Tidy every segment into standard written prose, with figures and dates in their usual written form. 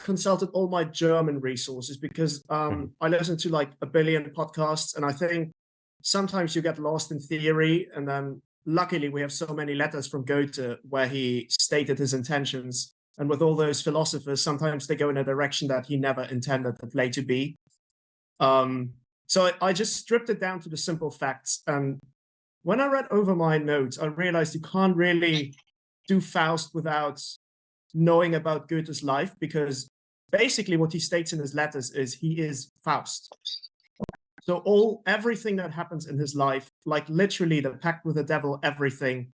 consulted all my German resources because I listen to like a billion podcasts, and I think sometimes you get lost in theory. And then luckily we have so many letters from Goethe where he stated his intentions. And with all those philosophers, sometimes they go in a direction that he never intended the play to be. So I just stripped it down to the simple facts. And when I read over my notes, I realized you can't really do Faust without knowing about Goethe's life, because basically what he states in his letters is he is Faust. So everything that happens in his life, like literally the pact with the devil, everything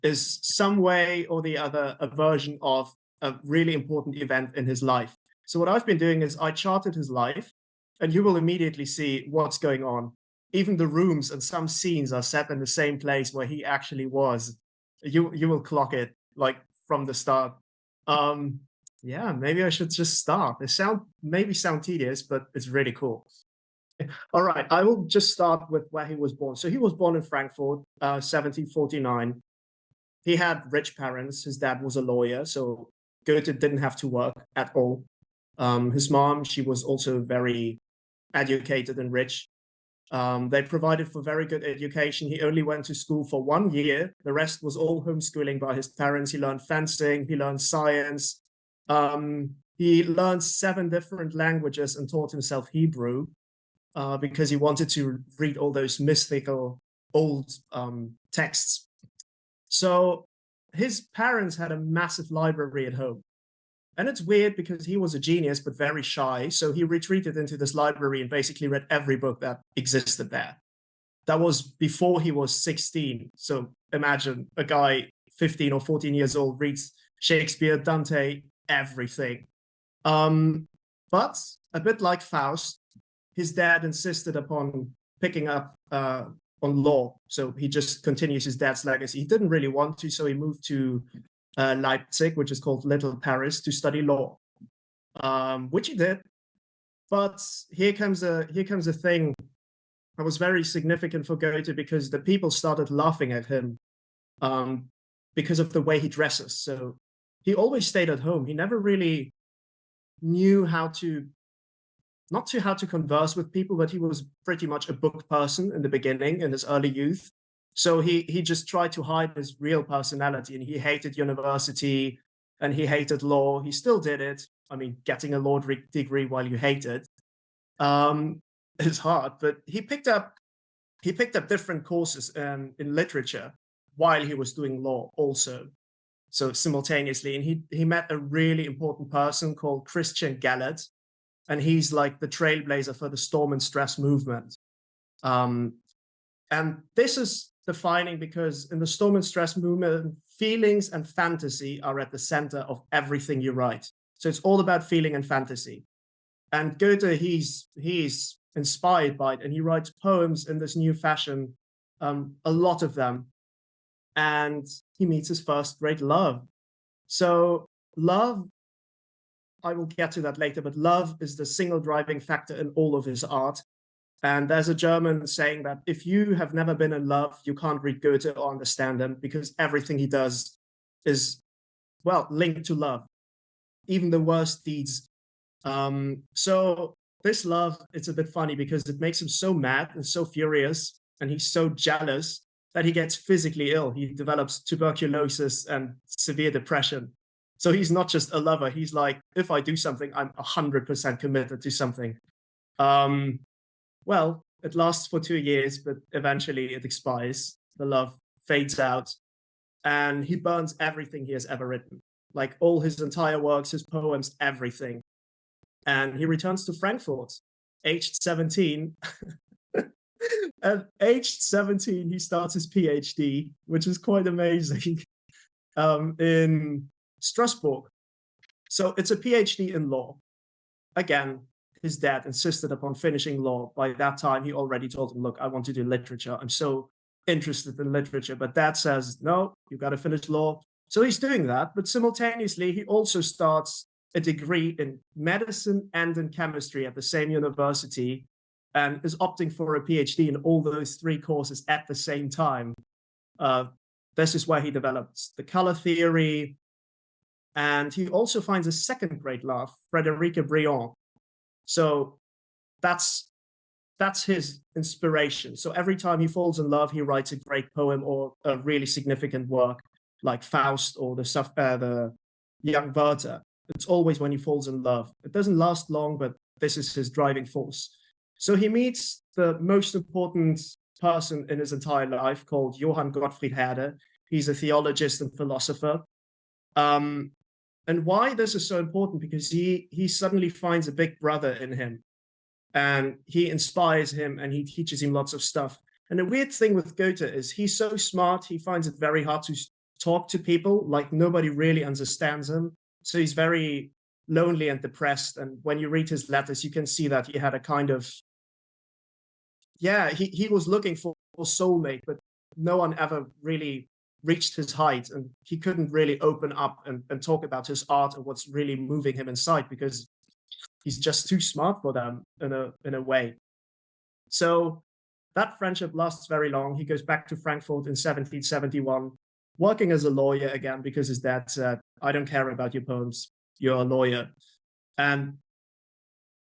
is some way or the other a version of a really important event in his life. So what I've been doing is I charted his life, and you will immediately see what's going on. Even the rooms and some scenes are set in the same place where he actually was. You will clock it like from the start. Yeah, maybe I should just start. It maybe sound tedious, but it's really cool. All right, I will just start with where he was born. So he was born in Frankfurt, 1749. He had rich parents. His dad was a lawyer, so Goethe didn't have to work at all. His mom, she was also very educated and rich. They provided for very good education. He only went to school for 1 year. The rest was all homeschooling by his parents. He learned fencing, he learned science. He learned 7 different languages and taught himself Hebrew because he wanted to read all those mystical old texts. So his parents had a massive library at home. And it's weird because he was a genius, but very shy. So he retreated into this library and basically read every book that existed there. That was before he was 16. So imagine a guy 15 or 14 years old reads Shakespeare, Dante, everything. But a bit like Faust, his dad insisted upon picking up on law. So he just continues his dad's legacy. He didn't really want to, so he moved to Leipzig, which is called Little Paris, to study law, which he did. But here comes a thing that was very significant for Goethe, because the people started laughing at him because of the way he dresses. So he always stayed at home. He never really knew how to converse with people, but he was pretty much a book person in the beginning, in his early youth. So he just tried to hide his real personality, and he hated university and he hated law. He still did it. I mean, getting a law degree while you hate it is hard, but he picked up different courses in literature while he was doing law also. So simultaneously, and he met a really important person called Christian Gellert, and he's like the trailblazer for the Storm and Stress movement. And this is defining, because in the Storm and Stress movement, feelings and fantasy are at the center of everything you write. So it's all about feeling and fantasy. And Goethe, he's inspired by it, and he writes poems in this new fashion, a lot of them. And he meets his first great love. So love, I will get to that later, but love is the single driving factor in all of his art. And there's a German saying that if you have never been in love, you can't read Goethe or understand him, because everything he does is, well, linked to love, even the worst deeds. So this love, it's a bit funny because it makes him so mad and so furious, and he's so jealous that he gets physically ill. He develops tuberculosis and severe depression. So he's not just a lover. He's like, if I do something, I'm 100% committed to something. Well, it lasts for 2 years, but eventually it expires. The love fades out, and he burns everything he has ever written, like all his entire works, his poems, everything. And he returns to Frankfurt, aged 17. At age 17, he starts his PhD, which is quite amazing, in Strasbourg. So it's a PhD in law. Again, his dad insisted upon finishing law. By that time, he already told him, look, I want to do literature. I'm so interested in literature. But dad says, no, you've got to finish law. So he's doing that. But simultaneously, he also starts a degree in medicine and in chemistry at the same university, and is opting for a PhD in all those 3 courses at the same time. This is where he develops the color theory, And he also finds a second great love, Frederica Briand. So that's his inspiration. So every time he falls in love, he writes a great poem or a really significant work, like Faust or the Young Werther. It's always when he falls in love. It doesn't last long, but this is his driving force. So he meets the most important person in his entire life, called Johann Gottfried Herder. He's a theologist and philosopher. And why this is so important? Because he suddenly finds a big brother in him, and he inspires him and he teaches him lots of stuff. And the weird thing with Goethe is he's so smart, he finds it very hard to talk to people. Like, nobody really understands him. So he's very lonely and depressed. And when you read his letters, you can see that he had a kind of, he was looking for a soulmate, but no one ever really reached his height, and he couldn't really open up and talk about his art and what's really moving him inside, because he's just too smart for them in a way. So that friendship lasts very long. He goes back to Frankfurt in 1771, working as a lawyer again, because his dad said, I don't care about your poems, you're a lawyer. And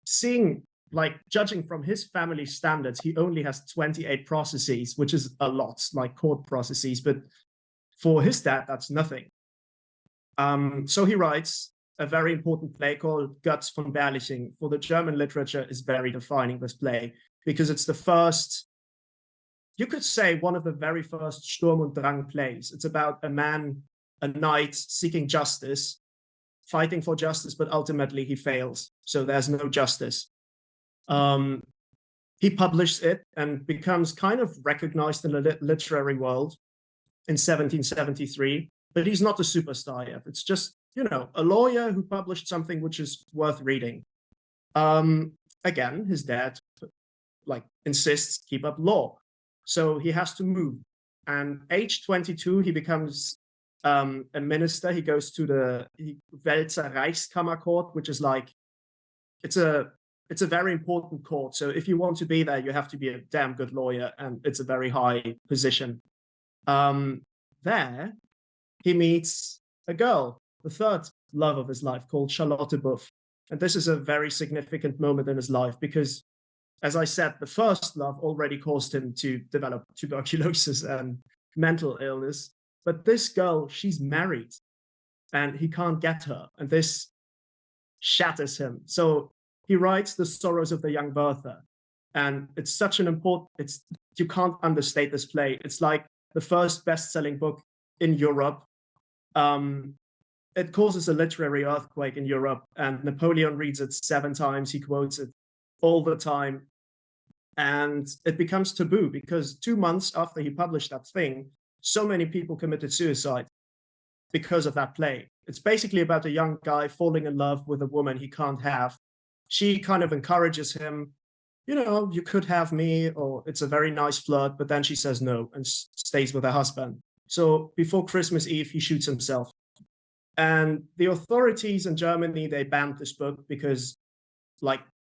judging from his family standards, he only has 28 processes, which is a lot, like court processes, but for his dad, that's nothing. So he writes a very important play called Götz von Berliching. For the German literature is very defining, this play, because it's the first, you could say, one of the very first Sturm und Drang plays. It's about a man, a knight, seeking justice, fighting for justice, but ultimately he fails. So there's no justice. He published it and becomes kind of recognized in the literary world in 1773, but he's not a superstar yet. It's just, a lawyer who published something which is worth reading. Again, his dad insists keep up law. So he has to move. And age 22, he becomes a minister. He goes to the Wälzer Reichskammercourt, which is it's a very important court. So if you want to be there, you have to be a damn good lawyer, and it's a very high position. There, he meets a girl, the third love of his life, called Charlotte Buff. And this is a very significant moment in his life because, as I said, the first love already caused him to develop tuberculosis and mental illness. But this girl, she's married and he can't get her. And this shatters him. So he writes The Sorrows of the Young Werther. And it's such an important, you can't understate this play. It's like the first best-selling book in Europe. It causes a literary earthquake in Europe, and Napoleon reads it 7 times. He quotes it all the time. And it becomes taboo because 2 months after he published that thing, so many people committed suicide because of that play. It's basically about a young guy falling in love with a woman he can't have. She kind of encourages him, you could have me, or it's a very nice flirt, but then she says no and stays with her husband. So before Christmas Eve, he shoots himself. And the authorities in Germany, they banned this book because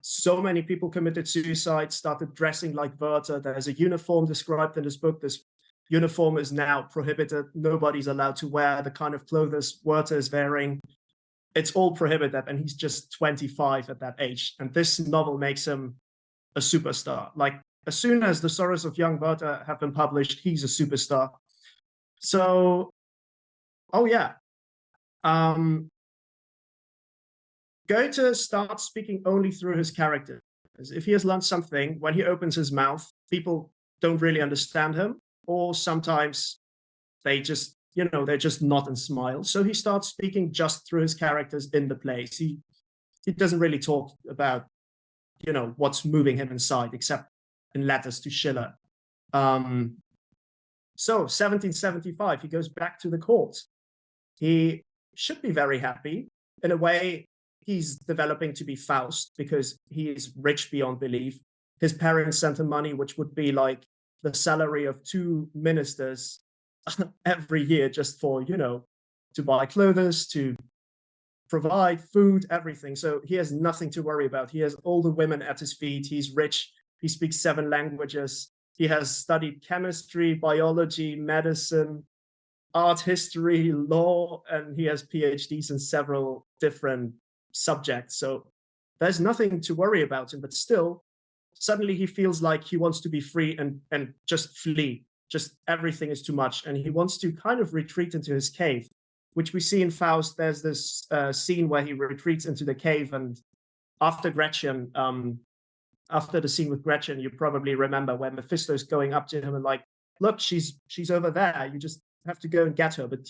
so many people committed suicide, started dressing like Werther. There's a uniform described in this book. This uniform is now prohibited. Nobody's allowed to wear the kind of clothes Werther is wearing. It's all prohibited, and he's just 25 at that age. And this novel makes him a superstar. As soon as The Sorrows of Young Werther have been published, he's a superstar. So, Goethe starts speaking only through his characters. If he has learned something, when he opens his mouth, people don't really understand him, or sometimes they just, they're just nod and smile. So he starts speaking just through his characters in the plays. He doesn't really talk about, what's moving him inside, except in letters to Schiller. So 1775, he goes back to the court. He should be very happy. In a way, he's developing to be Faust because he is rich beyond belief. His parents sent him money, which would be like the salary of 2 ministers every year, just for, to buy clothes, to provide food, everything. So he has nothing to worry about. He has all the women at his feet. He's rich. He speaks 7 languages. He has studied chemistry, biology, medicine, art history, law, and he has PhDs in several different subjects. So there's nothing to worry about him, but still, suddenly he feels like he wants to be free and just flee. Just everything is too much. And he wants to kind of retreat into his cave, which we see in Faust. There's this scene where he retreats into the cave, and after Gretchen, after the scene with Gretchen, you probably remember where Mephisto's going up to him and like, look, she's over there. You just have to go and get her. But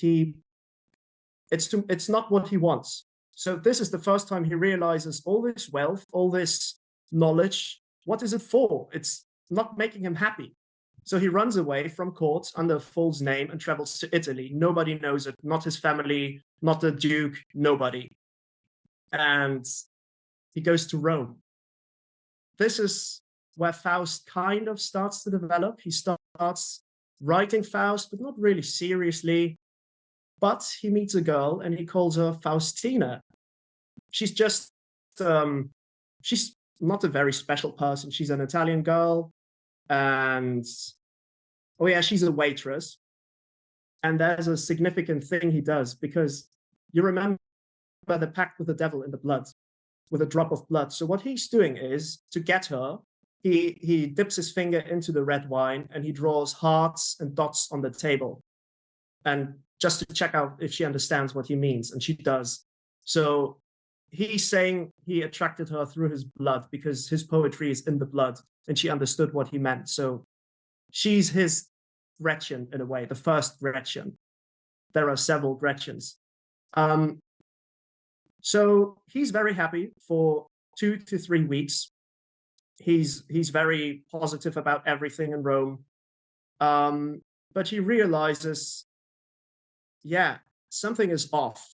it's not what he wants. So this is the first time he realizes all this wealth, all this knowledge, what is it for? It's not making him happy. So he runs away from court under a false name and travels to Italy. Nobody knows it, not his family, not the Duke, nobody. And he goes to Rome. This is where Faust kind of starts to develop. He starts writing Faust, but not really seriously. But he meets a girl and he calls her Faustina. She's just, she's not a very special person. She's an Italian girl. And, oh yeah, she's a waitress. And there's a significant thing he does, because you remember the pact with the devil in the blood, with a drop of blood. So what he's doing is, to get her, he dips his finger into the red wine and he draws hearts and dots on the table. And just to check out if she understands what he means, and she does. So he's saying he attracted her through his blood because his poetry is in the blood, and she understood what he meant. So she's his Gretchen in a way, the first Gretchen. There are several Gretchens. So he's very happy for 2 to 3 weeks. He's very positive about everything in Rome. But he realizes, yeah, something is off,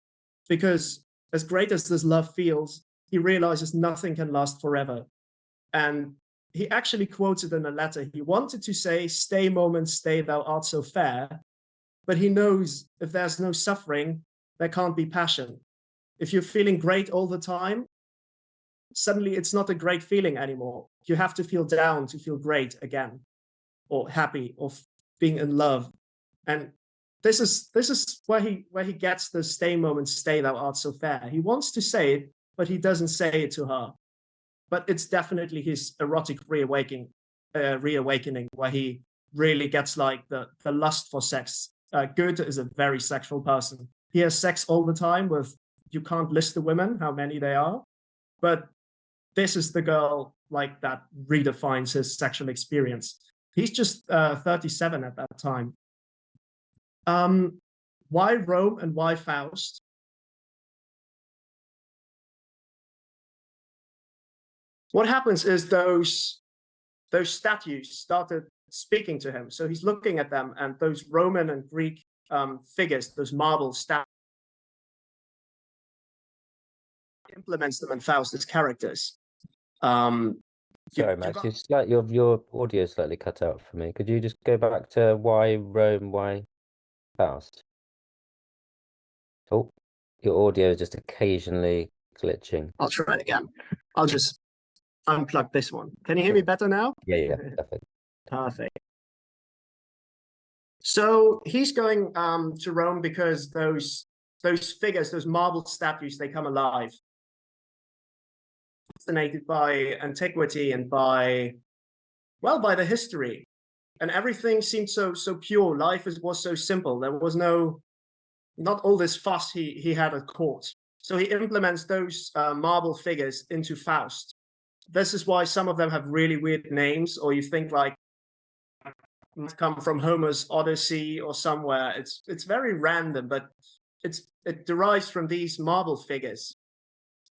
because as great as this love feels, he realizes nothing can last forever. And he actually quotes it in a letter. He wanted to say, "Stay, moment, stay, thou art so fair." But he knows if there's no suffering, there can't be passion. If you're feeling great all the time, suddenly it's not a great feeling anymore. You have to feel down to feel great again, or happy, or being in love. And this is where he gets the "stay, moment, stay, thou art so fair." He wants to say it, but he doesn't say it to her. But it's definitely his erotic reawakening, where he really gets like the lust for sex. Goethe is a very sexual person. He has sex all the time with, you can't list the women, how many they are. But this is the girl like that redefines his sexual experience. He's just 37 at that time. Why Rome and why Faust? What happens is those statues started speaking to him. So he's looking at them, and those Roman and Greek figures, those marble statues, implements them in Faust's characters. Sorry, Max, your audio is slightly cut out for me. Could you just go back to why Rome, why Faust? Oh, your audio is just occasionally glitching. I'll try it again. I'll just unplug this one. Can you hear me better now? Yeah, perfect. Perfect. So he's going to Rome because those figures, those marble statues, they come alive. Fascinated by antiquity and by the history, and everything seemed so pure. Life was so simple. There was not all this fuss he had at court. So he implements those marble figures into Faust. This is why some of them have really weird names, or you think like it come from Homer's Odyssey or somewhere. It's very random, but it derives from these marble figures.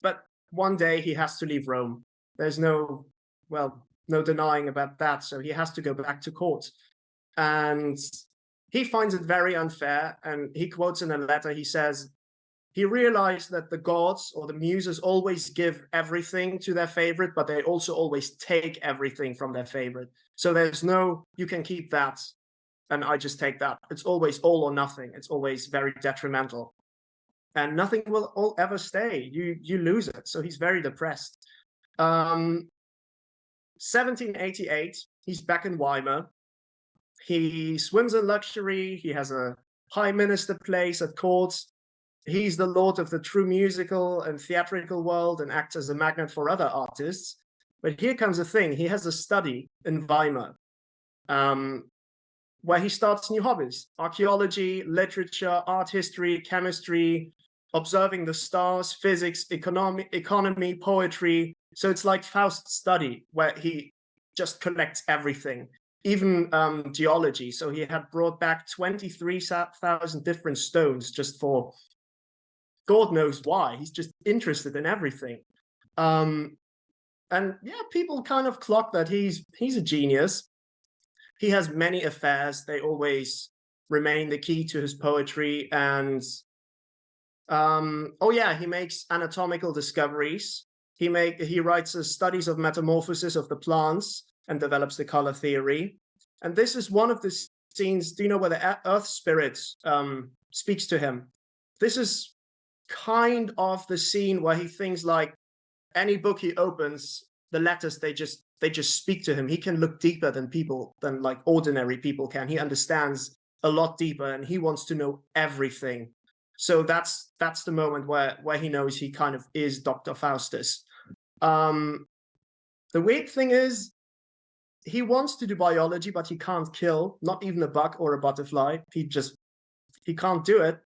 But one day he has to leave Rome. There's no denying about that. So he has to go back to court. And he finds it very unfair. And he quotes in a letter, he says, he realized that the gods or the muses always give everything to their favorite, but they also always take everything from their favorite. So there's no, you can keep that, and I just take that. It's always all or nothing. It's always very detrimental. And nothing will ever stay. You lose it. So he's very depressed. 1788, he's back in Weimar. He swims in luxury. He has a high minister place at court. He's the lord of the true musical and theatrical world and acts as a magnet for other artists. But here comes the thing. He has a study in Weimar where he starts new hobbies: archaeology, literature, art history, chemistry, observing the stars, physics, economy, poetry. So it's like Faust's study, where he just collects everything, even geology. So he had brought back 23,000 different stones just for God knows why. He's just interested in everything. And yeah, people kind of clock that he's a genius. He has many affairs. They always remain the key to his poetry. And oh yeah, he makes anatomical discoveries. He writes studies of metamorphosis of the plants and develops the color theory. And this is one of the scenes. Do you know where the Earth Spirit speaks to him? This is kind of the scene where he thinks like any book he opens, the letters they just speak to him. He can look deeper than like ordinary people can. He understands a lot deeper, and he wants to know everything. So that's the moment where he knows he kind of is Dr. Faustus. The weird thing is, he wants to do biology, but he can't kill, not even a bug or a butterfly. He can't do it.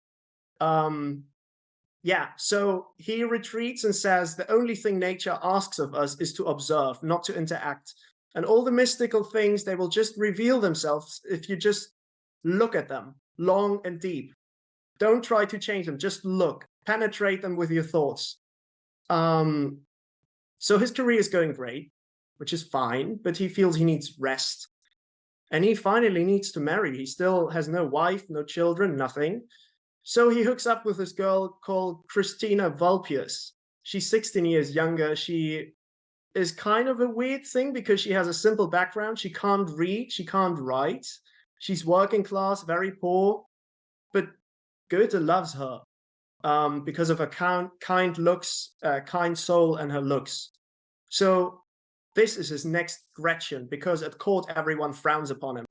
Yeah, so he retreats and says the only thing nature asks of us is to observe, not to interact. And all the mystical things, they will just reveal themselves if you just look at them long and deep. Don't try to change them, just look, penetrate them with your thoughts. So his career is going great, which is fine, but he feels he needs rest. And he finally needs to marry. He still has no wife, no children, nothing. So he hooks up with this girl called Christina Vulpius. She's 16 years younger. She is kind of a weird thing because she has a simple background. She can't read, she can't write. She's working class, very poor. But Goethe loves her because of her kind looks, kind soul, and her looks. So this is his next Gretchen, because at court everyone frowns upon him.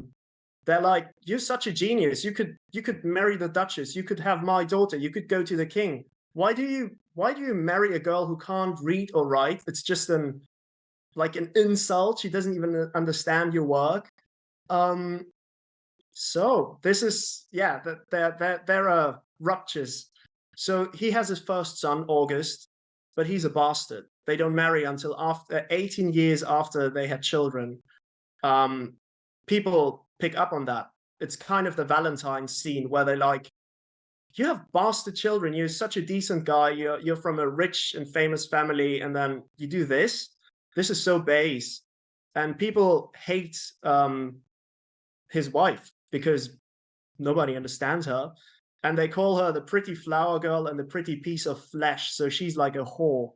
They're like, "You're such a genius. You could marry the Duchess. You could have my daughter. You could go to the king. Why do you marry a girl who can't read or write? It's just an insult. She doesn't even understand your work." So this is, yeah, there are ruptures. So he has his first son, August, but he's a bastard. They don't marry until after 18 years after they had children. People pick up on that. It's kind of the Valentine's scene where they're like, "You have bastard children. You're such a decent guy. You're from a rich and famous family, and then you do this. This is so base." And people hate his wife because nobody understands her, and they call her the pretty flower girl and the pretty piece of flesh. So she's like a whore,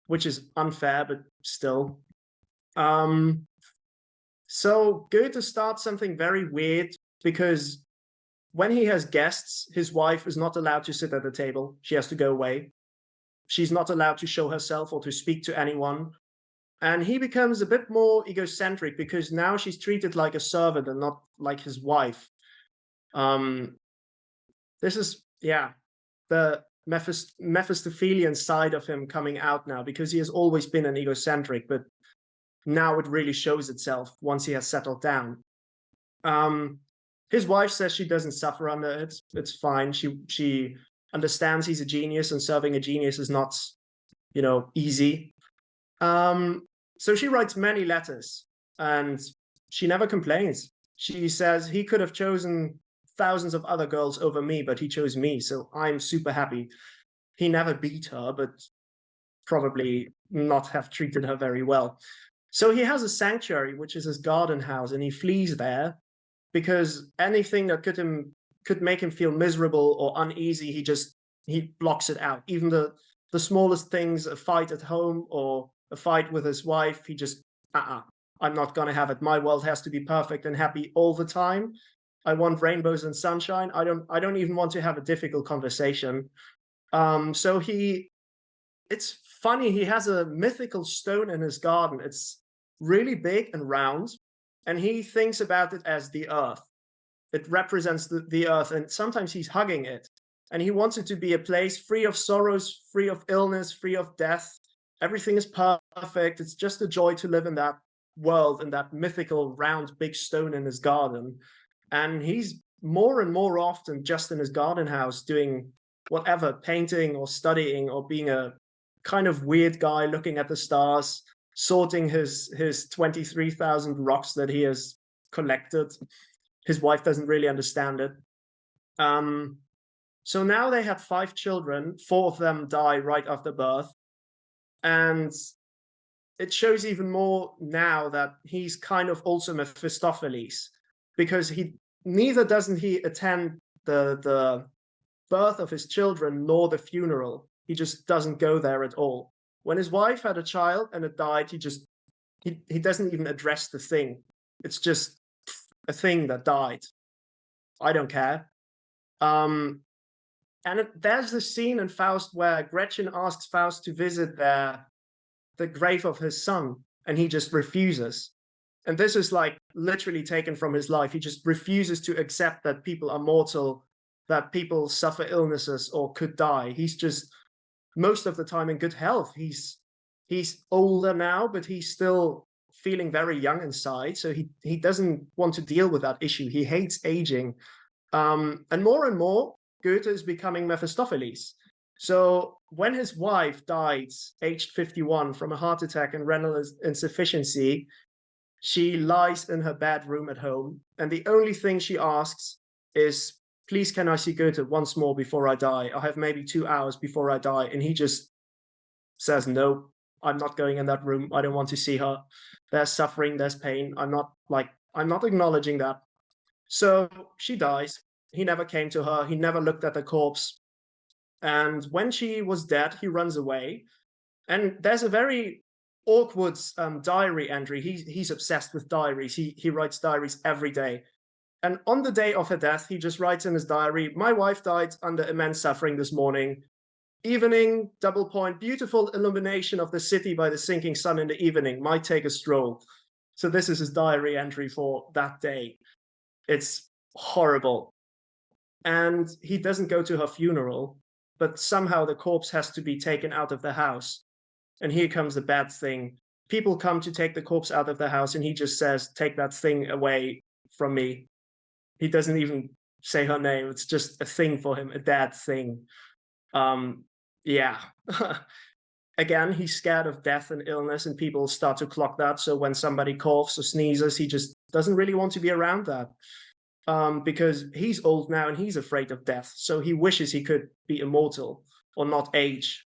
which is unfair, but still. So Goethe starts something very weird, because when he has guests, his wife is not allowed to sit at the table. She has to go away. She's not allowed to show herself or to speak to anyone. And he becomes a bit more egocentric because now she's treated like a servant and not like his wife. This is, yeah, the Mephistophelian side of him coming out now, because he has always been an egocentric, but now it really shows itself once he has settled down. His wife says she doesn't suffer under it. It's fine. She understands he's a genius, and serving a genius is not, easy. So she writes many letters, and she never complains. She says he could have chosen thousands of other girls over me, but he chose me, so I'm super happy. He never beat her, but probably not have treated her very well. So he has a sanctuary, which is his garden house, and he flees there because anything that could make him feel miserable or uneasy, he blocks it out. Even the smallest things, a fight at home or a fight with his wife, he just, I'm not going to have it. My world has to be perfect and happy all the time. I want rainbows and sunshine. I don't even want to have a difficult conversation. So it's funny, he has a mythical stone in his garden. It's really big and round, and he thinks about it as the earth. it represents the earth, and sometimes he's hugging it. And he wants it to be a place free of sorrows, free of illness, free of death. Everything is perfect. It's just a joy to live in that world, in that mythical round big stone in his garden. And he's more and more often just in his garden house doing whatever, painting or studying or being a kind of weird guy looking at the stars, sorting his 23,000 rocks that he has collected. His wife doesn't really understand it. So now they had 5 children. 4 of them die right after birth. And it shows even more now that he's kind of also Mephistopheles, because neither doesn't he attend the birth of his children nor the funeral. He just doesn't go there at all. When his wife had a child and it died, he doesn't even address the thing. It's just a thing that died. I don't care. And there's the scene in Faust where Gretchen asks Faust to visit the grave of his son, and he just refuses. And this is like literally taken from his life. He just refuses to accept that people are mortal, that people suffer illnesses or could die. He's just most of the time in good health. He's older now, but he's still feeling very young inside. So he doesn't want to deal with that issue. He hates aging. And more, Goethe is becoming Mephistopheles. So when his wife died, aged 51, from a heart attack and renal insufficiency, she lies in her bedroom at home. And the only thing she asks is, please, can I see Goethe once more before I die? I have maybe 2 hours before I die. And he just says, no, I'm not going in that room. I don't want to see her. There's suffering, there's pain. I'm not acknowledging that. So she dies. He never came to her. He never looked at the corpse. And when she was dead, he runs away. And there's a very awkward diary entry. He's obsessed with diaries. He writes diaries every day. And on the day of her death, he just writes in his diary, my wife died under immense suffering this morning. Evening, double point, beautiful illumination of the city by the sinking sun in the evening. Might take a stroll. So this is his diary entry for that day. It's horrible. And he doesn't go to her funeral, but somehow the corpse has to be taken out of the house. And here comes the bad thing. People come to take the corpse out of the house, and he just says, take that thing away from me. He doesn't even say her name. It's just a thing for him, a dead thing. Yeah. Again, he's scared of death and illness, and people start to clock that. So when somebody coughs or sneezes, he just doesn't really want to be around that. Because he's old now and he's afraid of death. So he wishes he could be immortal or not age.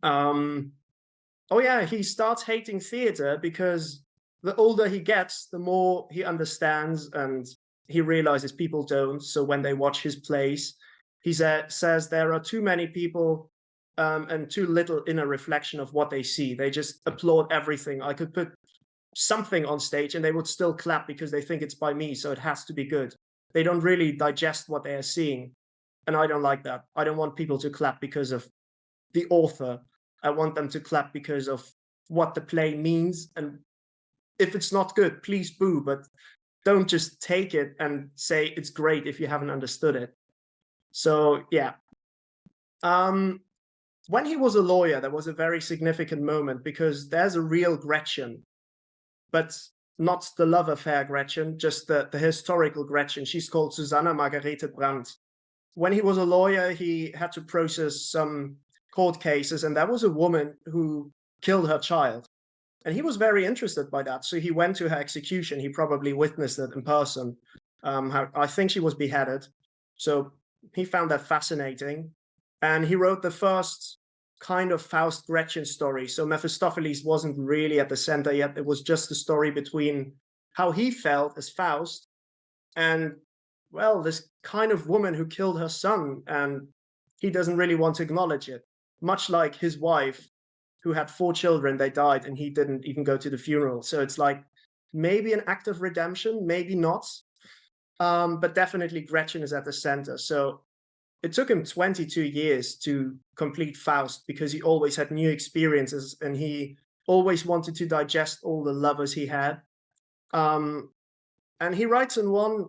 Oh yeah, he starts hating theater because the older he gets, the more he understands, and he realizes people don't. So when they watch his plays, he says there are too many people and too little inner reflection of what they see. They just applaud everything. I could put something on stage and they would still clap because they think it's by me, so it has to be good. They don't really digest what they are seeing, and I don't like that. I don't want people to clap because of the author. I want them to clap because of what the play means, and if it's not good, please boo, but don't just take it and say it's great if you haven't understood it. So yeah. When he was a lawyer, there was a very significant moment, because there's a real Gretchen, but not the love affair Gretchen, just the historical Gretchen. She's called Susanna Margarete Brandt. When he was a lawyer, he had to process some court cases, and there was a woman who killed her child. And he was very interested by that. So he went to her execution. He probably witnessed it in person. I think she was beheaded. So he found that fascinating. And he wrote the first kind of Faust Gretchen story. So Mephistopheles wasn't really at the center yet. It was just a story between how he felt as Faust and, well, this kind of woman who killed her son, and he doesn't really want to acknowledge it. Much like his wife, who had 4 children, they died, and he didn't even go to the funeral. So it's like maybe an act of redemption, maybe not. But definitely Gretchen is at the center. So it took him 22 years to complete Faust, because he always had new experiences and he always wanted to digest all the lovers he had. And he writes in one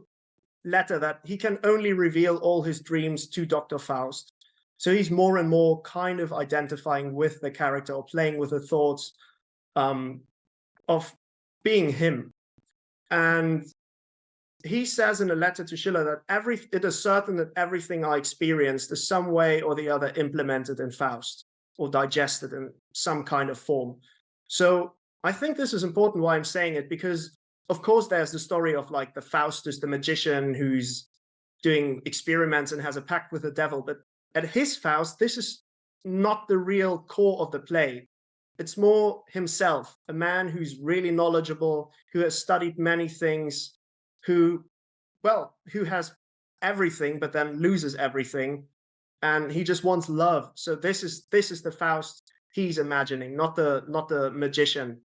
letter that he can only reveal all his dreams to Dr. Faust. So he's more and more kind of identifying with the character or playing with the thoughts of being him. And he says in a letter to Schiller that it is certain that everything I experienced is some way or the other implemented in Faust or digested in some kind of form. So I think this is important why I'm saying it, because of course there's the story of like the Faustus, the magician who's doing experiments and has a pact with the devil. But at his Faust, this is not the real core of the play. It's more himself, a man who's really knowledgeable, who has studied many things, who has everything, but then loses everything. And he just wants love. So this is the Faust he's imagining, not the magician.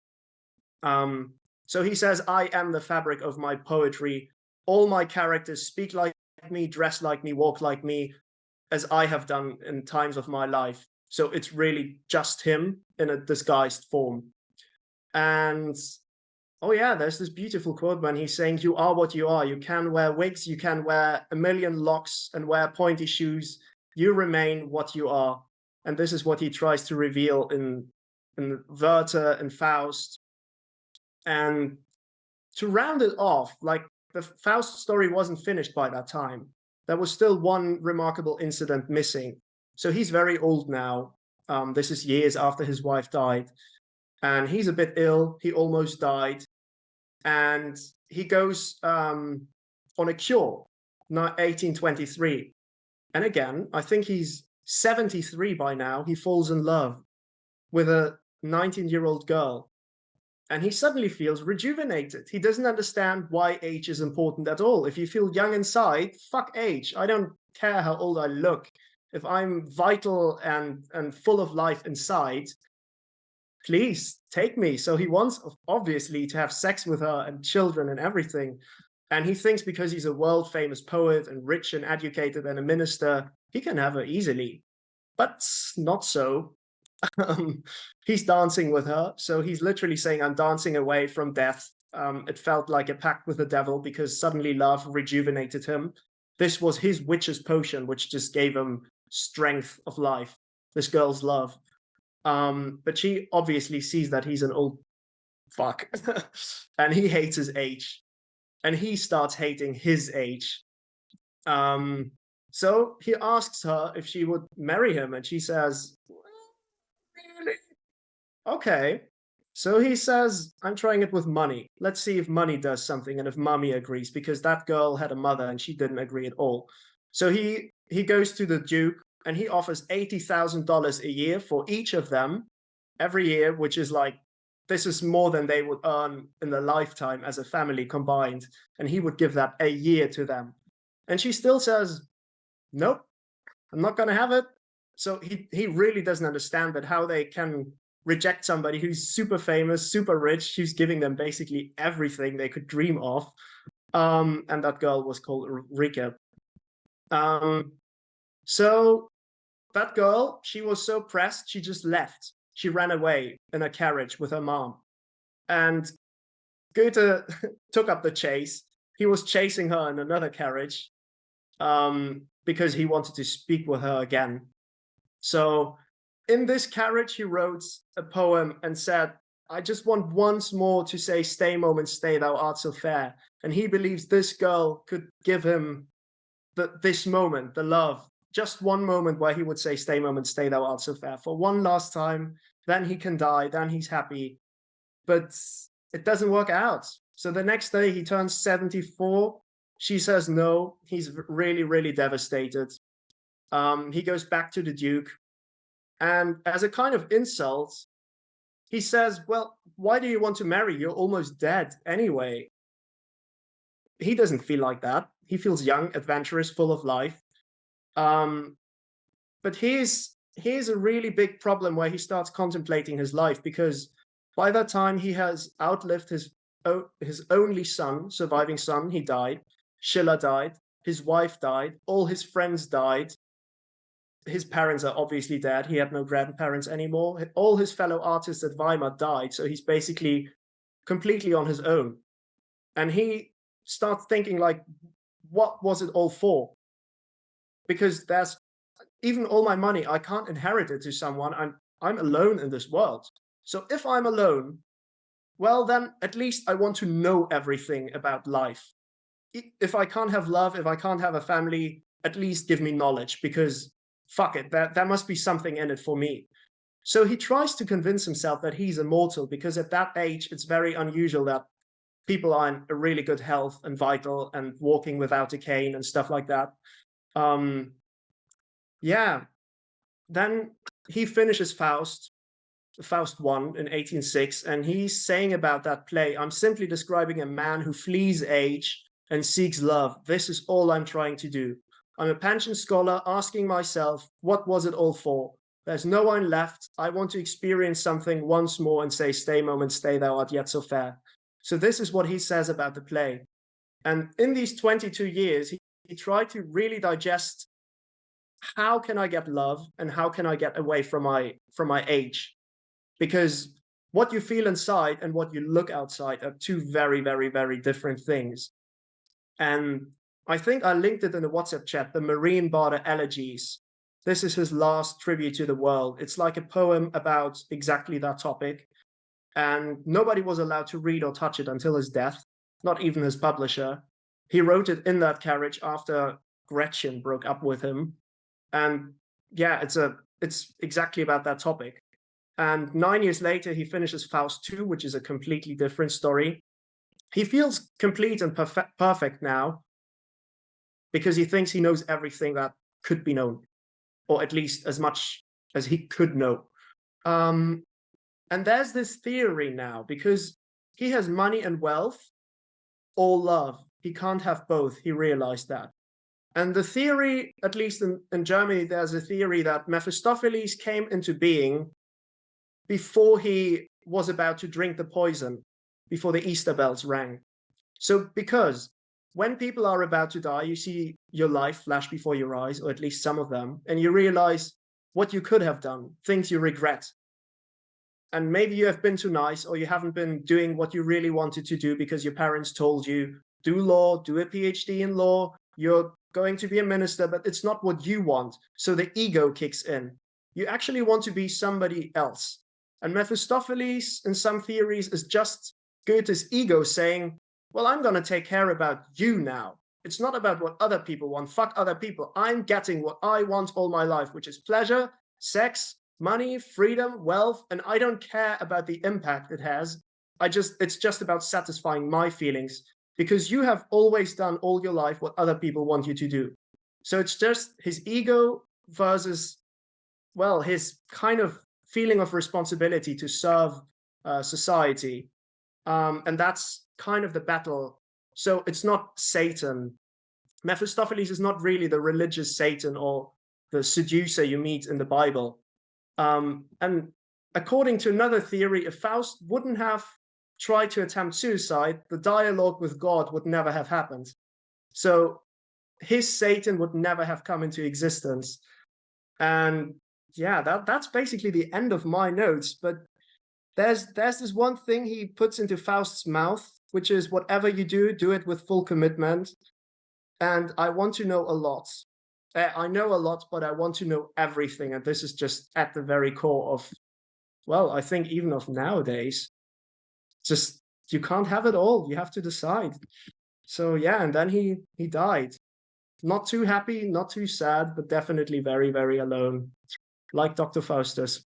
So he says, I am the fabric of my poetry. All my characters speak like me, dress like me, walk like me, as I have done in times of my life. So it's really just him in a disguised form. And oh yeah, there's this beautiful quote when he's saying, you are what you are. You can wear wigs, you can wear a million locks and wear pointy shoes. You remain what you are. And this is what he tries to reveal in Werther and Faust. And to round it off, like the Faust story wasn't finished by that time. There was still one remarkable incident missing. So he's very old now. This is years after his wife died. And he's a bit ill. He almost died. And he goes on a cure, 1823. And again, I think he's 73 by now. He falls in love with a 19-year-old girl. And he suddenly feels rejuvenated. He doesn't understand why age is important at all. If you feel young inside, fuck age. I don't care how old I look. If I'm vital and full of life inside, please take me. So he wants, obviously, to have sex with her and children and everything. And he thinks because he's a world-famous poet and rich and educated and a minister, he can have her easily. But not so. He's dancing with her. So he's literally saying, I'm dancing away from death. It felt like a pact with the devil because suddenly love rejuvenated him. This was his witch's potion, which just gave him strength of life, this girl's love. But she obviously sees that he's an old fuck and he hates his age and he starts hating his age. So he asks her if she would marry him and she says, really? Okay. So he says, I'm trying it with money. Let's see if money does something and if mommy agrees, because that girl had a mother and she didn't agree at all. So he goes to the Duke and he offers $80,000 a year for each of them every year, which is like, this is more than they would earn in their lifetime as a family combined. And he would give that a year to them. And she still says, nope, I'm not going to have it. So he really doesn't understand that how they can reject somebody who's super famous, super rich, who's giving them basically everything they could dream of. And that girl was called Rika. So that girl, she was so pressed, she just left. She ran away in a carriage with her mom. And Goethe took up the chase. He was chasing her in another carriage because he wanted to speak with her again. So in this carriage, he wrote a poem and said, I just want once more to say, stay, moment, stay, thou art so fair. And he believes this girl could give him this moment, the love, just one moment where he would say, stay, moment, stay, thou art so fair, for one last time. Then he can die, then he's happy. But it doesn't work out. So the next day he turns 74. She says no. He's really, really devastated. He goes back to the Duke. And as a kind of insult, he says, well, why do you want to marry? You're almost dead anyway. He doesn't feel like that. He feels young, adventurous, full of life. But here's a really big problem where he starts contemplating his life, because by that time he has outlived his only son, surviving son. He died. Schiller died. His wife died. All his friends died. His parents are obviously dead. He had no grandparents anymore. All his fellow artists at Weimar died. So he's basically completely on his own. And he starts thinking like, what was it all for? Because there's even all my money, I can't inherit it to someone. I'm alone in this world. So if I'm alone, well, then at least I want to know everything about life. If I can't have love, if I can't have a family, at least give me knowledge, because fuck it, there must be something in it for me. So he tries to convince himself that he's immortal, because at that age, it's very unusual that people are in a really good health and vital and walking without a cane and stuff like that. Yeah, then he finishes Faust 1 in 1806, and he's saying about that play, I'm simply describing a man who flees age and seeks love. This is all I'm trying to do. I'm a pension scholar asking myself, what was it all for? There's no one left. I want to experience something once more and say, stay moment, stay thou art yet so fair. So this is what he says about the play. And in these 22 years, he tried to really digest, how can I get love and how can I get away from my age? Because what you feel inside and what you look outside are two very, very, very different things. And I think I linked it in the WhatsApp chat, the Marine Barter Elegies. This is his last tribute to the world. It's like a poem about exactly that topic. And nobody was allowed to read or touch it until his death, not even his publisher. He wrote it in that carriage after Gretchen broke up with him. And yeah, it's exactly about that topic. And 9 years later, he finishes Faust 2, which is a completely different story. He feels complete and perfect now because he thinks he knows everything that could be known, or at least as much as he could know. And there's this theory now, because he has money and wealth or love. He can't have both. He realized that. And the theory, at least in Germany, there's a theory that Mephistopheles came into being before he was about to drink the poison, before the Easter bells rang. So because when people are about to die, you see your life flash before your eyes, or at least some of them, and you realize what you could have done, things you regret. And maybe you have been too nice, or you haven't been doing what you really wanted to do because your parents told you, do law, do a PhD in law, you're going to be a minister, but it's not what you want. So the ego kicks in. You actually want to be somebody else. And Mephistopheles, in some theories, is just Goethe's ego saying, well, I'm going to take care about you now. It's not about what other people want. Fuck other people. I'm getting what I want all my life, which is pleasure, sex, money, freedom, wealth, and I don't care about the impact it has. It's just about satisfying my feelings, because you have always done all your life what other people want you to do. So it's just his ego versus, well, his kind of feeling of responsibility to serve society. And that's kind of the battle. So it's not Satan. Mephistopheles is not really the religious Satan or the seducer you meet in the Bible. And according to another theory, if Faust wouldn't have tried to attempt suicide, the dialogue with God would never have happened. So his Satan would never have come into existence. And yeah, that's basically the end of my notes. But there's this one thing he puts into Faust's mouth, which is, whatever you do, do it with full commitment. And I want to know a lot. I know a lot, but I want to know everything. And this is just at the very core of, well, I think even of nowadays. Just, you can't have it all. You have to decide. So yeah, and then he died. Not too happy, not too sad, but definitely very, very alone. Like Dr. Faustus.